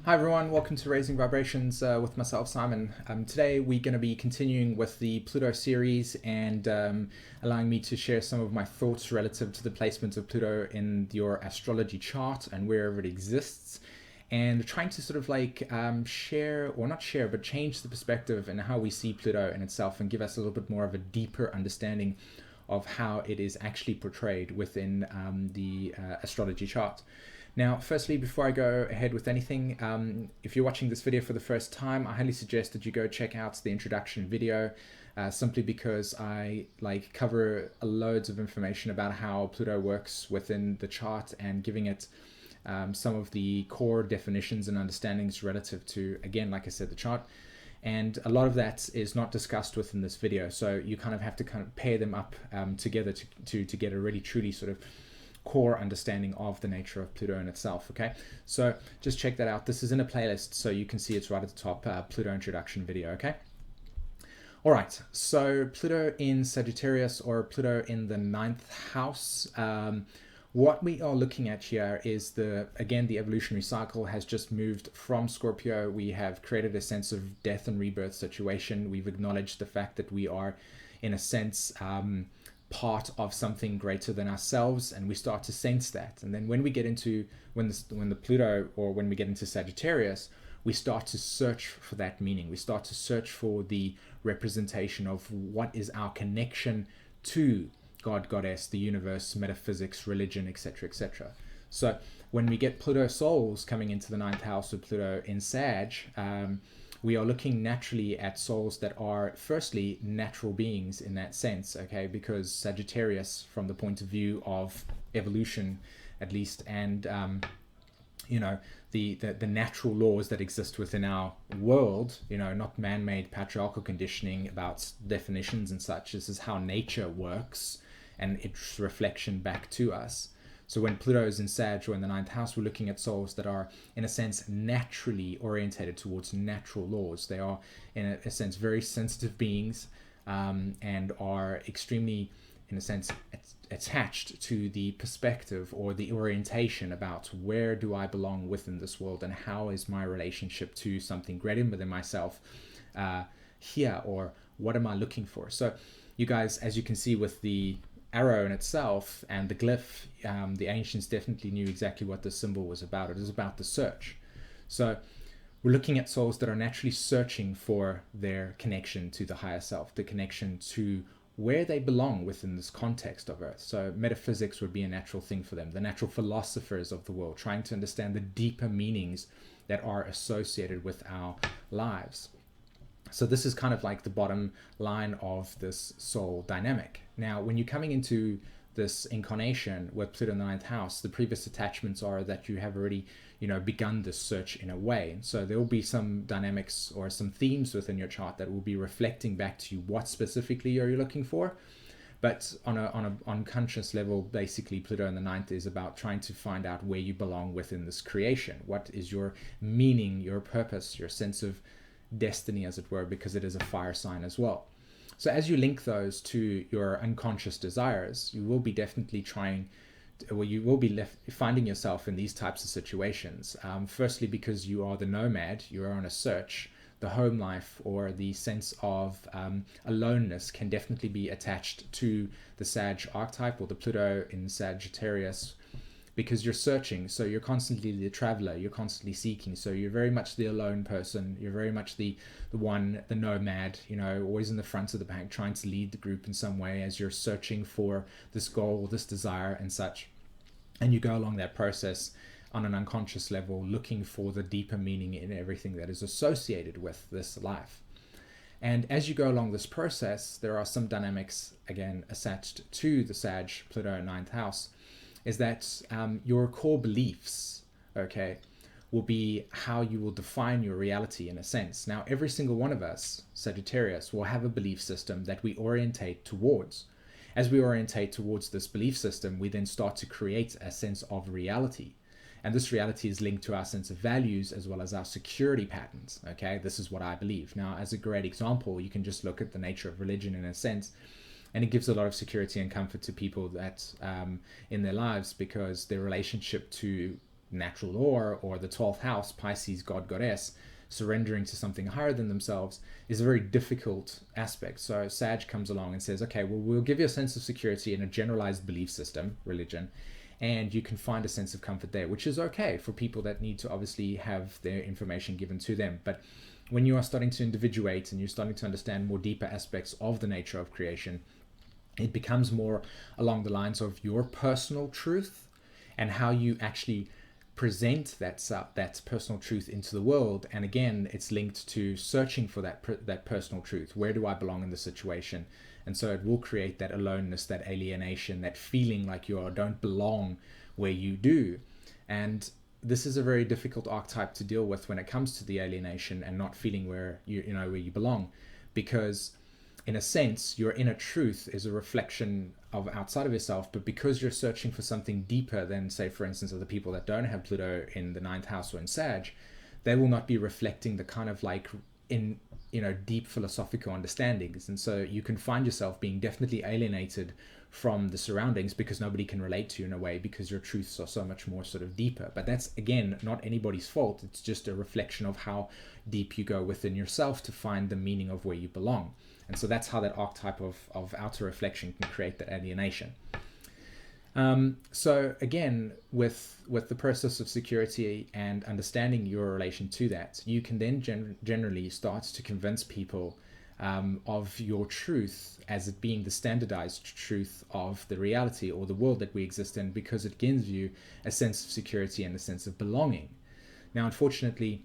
Hi everyone, welcome to Raising Vibrations with myself, Simon. Today we're going to be continuing with the Pluto series and allowing me to share some of my thoughts relative to the placement of Pluto in your astrology chart and wherever it exists, and trying to sort of share, or not share, but change the perspective and how we see Pluto in itself and give us a little bit more of a deeper understanding of how it is actually portrayed within the astrology chart. Now, firstly, before I go ahead with anything, if you're watching this video for the first time, I highly suggest that you go check out the introduction video, simply because I cover loads of information about how Pluto works within the chart and giving it some of the core definitions and understandings relative to, again, like I said, the chart. And a lot of that is not discussed within this video, so you kind of have to pair them up together to get a really truly sort of core understanding of the nature of Pluto in itself. Okay, so just check that out. This is in a playlist, so you can see it's right at the top, Pluto introduction video. Okay, all right, so Pluto in Sagittarius, or Pluto in the ninth house. What we are looking at here is the evolutionary cycle has just moved from Scorpio. We have created a sense of death and rebirth situation. We've acknowledged the fact that we are, in a sense, part of something greater than ourselves, and we start to sense that. And then when we get into when the Pluto, or when we get into Sagittarius, we start to search for that meaning. We start to search for the representation of what is our connection to God, Goddess, the universe, metaphysics, religion, etc., etc. So when we get Pluto souls coming into the ninth house of Pluto in Sag, we are looking naturally at souls that are firstly natural beings in that sense, okay, because Sagittarius, from the point of view of evolution at least, and the natural laws that exist within our world, not man-made patriarchal conditioning about definitions and such. This is how nature works and its reflection back to us. So when Pluto is in Sag or in the ninth house, we're looking at souls that are, in a sense, naturally orientated towards natural laws. They are, in a sense, very sensitive beings, and are extremely, in a sense, attached to the perspective or the orientation about where do I belong within this world, and how is my relationship to something greater than myself here, or what am I looking for? So you guys, as you can see with the arrow in itself and the glyph, the ancients definitely knew exactly what this symbol was about. It is about the search. So we're looking at souls that are naturally searching for their connection to the higher self, the connection to where they belong within this context of Earth. So metaphysics would be a natural thing for them, the natural philosophers of the world, trying to understand the deeper meanings that are associated with our lives. So this is kind of like the bottom line of this soul dynamic. Now, when you're coming into this incarnation with Pluto in the ninth house, the previous attachments are that you have already, begun this search in a way. So there will be some dynamics or some themes within your chart that will be reflecting back to you what specifically you're looking for. But on an unconscious level, basically, Pluto in the ninth is about trying to find out where you belong within this creation. What is your meaning, your purpose, your sense of destiny, as it were, because it is a fire sign as well. So as you link those to your unconscious desires, you will be definitely you will be finding yourself in these types of situations. Firstly, because you are the nomad, you are on a search. The home life, or the sense of aloneness, can definitely be attached to the Sag archetype, or the Pluto in Sagittarius, because you're searching. So you're constantly the traveler, you're constantly seeking. So you're very much the alone person, you're very much the nomad, always in the front of the pack, trying to lead the group in some way as you're searching for this goal, this desire and such. And you go along that process on an unconscious level, looking for the deeper meaning in everything that is associated with this life. And as you go along this process, there are some dynamics, again, attached to the Sag, Pluto, ninth house, is that your core beliefs, okay, will be how you will define your reality in a sense. Now, every single one of us, Sagittarius, will have a belief system that we orientate towards. As we orientate towards this belief system, we then start to create a sense of reality. And this reality is linked to our sense of values as well as our security patterns, okay? This is what I believe. Now, as a great example, you can just look at the nature of religion in a sense. And it gives a lot of security and comfort to people that in their lives, because their relationship to natural law, or the 12th house, Pisces, god, goddess, surrendering to something higher than themselves, is a very difficult aspect. So Sag comes along and says, okay, well, we'll give you a sense of security in a generalized belief system, religion, and you can find a sense of comfort there, which is okay for people that need to obviously have their information given to them. But when you are starting to individuate and you're starting to understand more deeper aspects of the nature of creation, it becomes more along the lines of your personal truth and how you actually present that personal truth into the world. And again, it's linked to searching for that personal truth. Where do I belong in the situation? And so it will create that aloneness, that alienation, that feeling like you don't belong where you do. And this is a very difficult archetype to deal with when it comes to the alienation and not feeling where where you belong, because in a sense your inner truth is a reflection of outside of yourself, but because you're searching for something deeper than, say, for instance, other people that don't have Pluto in the 9th house or in Sag, they will not be reflecting the kind of like in deep philosophical understandings. And so you can find yourself being definitely alienated from the surroundings because nobody can relate to you in a way, because your truths are so much more sort of deeper. But that's, again, not anybody's fault. It's just a reflection of how deep you go within yourself to find the meaning of where you belong. And so that's how that archetype of outer reflection can create that alienation. So again, with the process of security and understanding your relation to that, you can then generally start to convince people of your truth as it being the standardized truth of the reality or the world that we exist in, because it gives you a sense of security and a sense of belonging. Now, unfortunately,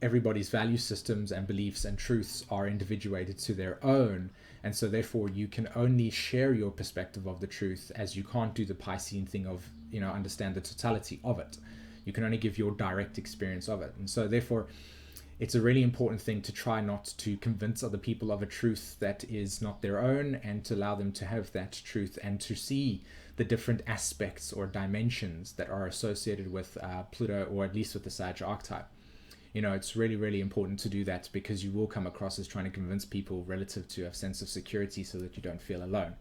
everybody's value systems and beliefs and truths are individuated to their own, and so therefore you can only share your perspective of the truth, as you can't do the Piscean thing of understand the totality of it. You can only give your direct experience of it. And so therefore it's a really important thing to try not to convince other people of a truth that is not their own, and to allow them to have that truth and to see the different aspects or dimensions that are associated with Pluto, or at least with the Sag archetype. It's really, really important to do that, because you will come across as trying to convince people relative to a sense of security so that you don't feel alone.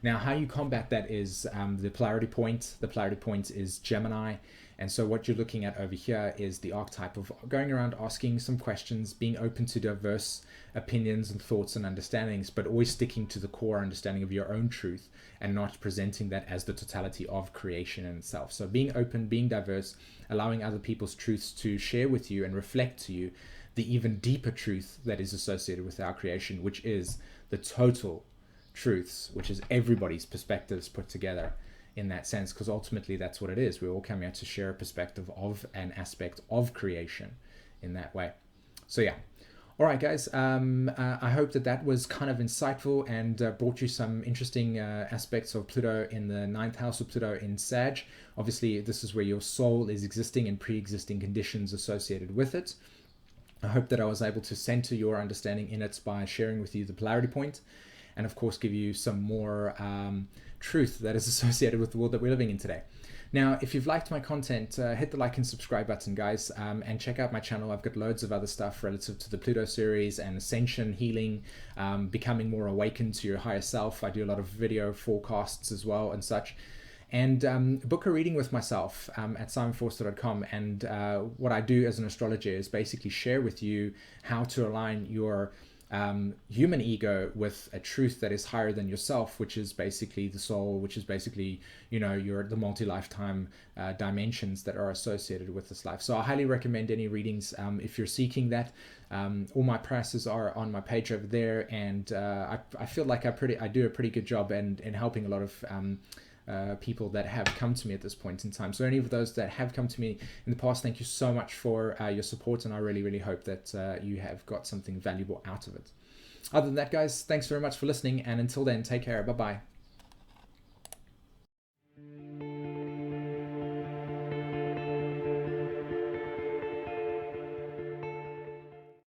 Now, how you combat that is the polarity point. The polarity point is Gemini. And so what you're looking at over here is the archetype of going around asking some questions, being open to diverse opinions and thoughts and understandings, but always sticking to the core understanding of your own truth and not presenting that as the totality of creation in itself. So being open, being diverse, allowing other people's truths to share with you and reflect to you the even deeper truth that is associated with our creation, which is the total truths, which is everybody's perspectives put together in that sense, because ultimately that's what it is. We're all coming out to share a perspective of an aspect of creation in that way. So yeah. All right, guys. I hope that was kind of insightful and brought you some interesting aspects of Pluto in the 9th house of Pluto in Sag. Obviously, this is where your soul is existing and pre-existing conditions associated with it. I hope that I was able to center your understanding in it by sharing with you the polarity point, and of course give you some more truth that is associated with the world that we're living in today. Now, if you've liked my content, hit the like and subscribe button, guys, and check out my channel. I've got loads of other stuff relative to the Pluto series and ascension, healing, becoming more awakened to your higher self. I do a lot of video forecasts as well and such. And book a reading with myself at simonvorster.com. And what I do as an astrologer is basically share with you how to align your human ego with a truth that is higher than yourself, which is basically the soul, which is basically the multi-lifetime dimensions that are associated with this life. So I highly recommend any readings if you're seeking that. All my prices are on my page over there, and I feel like I do a pretty good job in helping a lot of people that have come to me at this point in time. So any of those that have come to me in the past, thank you so much for your support, and I really, really hope that you have got something valuable out of it. Other than that, guys, thanks very much for listening, and until then, take care. Bye-bye.